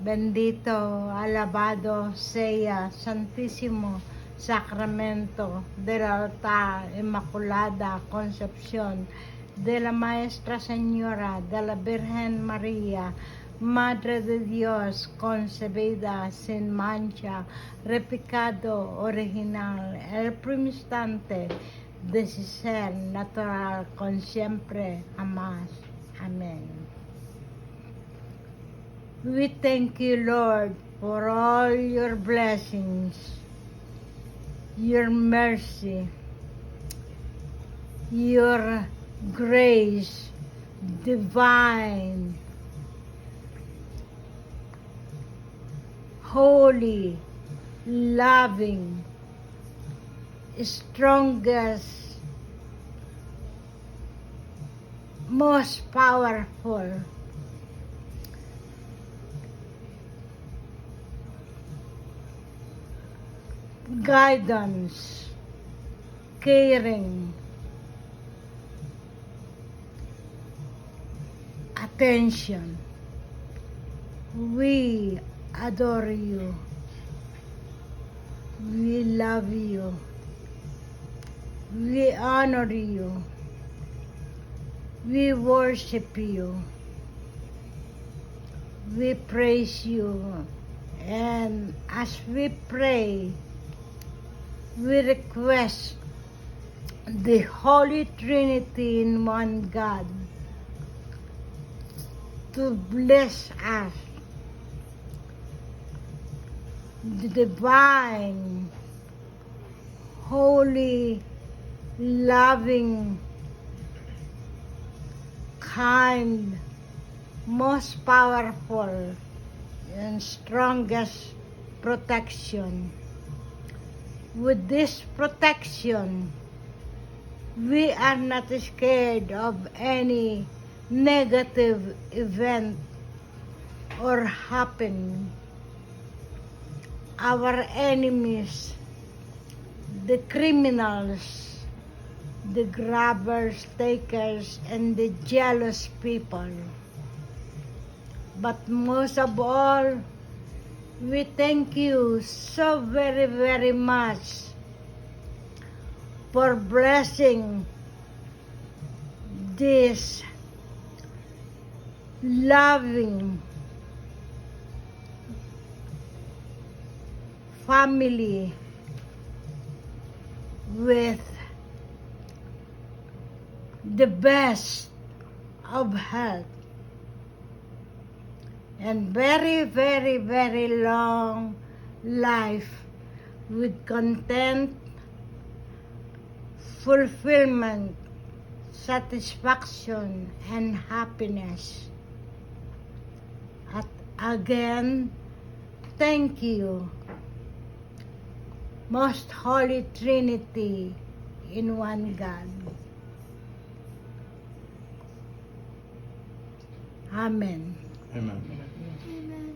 Bendito, alabado sea Santísimo Sacramento de la Inmaculada Concepción de la Maestra Señora de la Virgen María, Madre de Dios, concebida sin mancha, repecado original, el primer instante de su ser natural, con siempre, jamás. Amén. We thank you, Lord, for all your blessings, your mercy, your grace, divine, holy, loving, strongest, most powerful, guidance, caring, attention. We adore you. We love you. We honor you. We worship you. We praise you. And as we pray, we request the Holy Trinity in one God to bless us, the divine, holy, loving, kind, most powerful, and strongest protection. With this protection, we are not scared of any negative event or happen. Our enemies, the criminals, the grabbers, takers, and the jealous people. But most of all, we thank you so very, very much for blessing this loving family with the best of health and very, very, very long life with content, fulfillment, satisfaction, and happiness. At again, thank you, Most Holy Trinity in one God. Amen. Amen. Amen.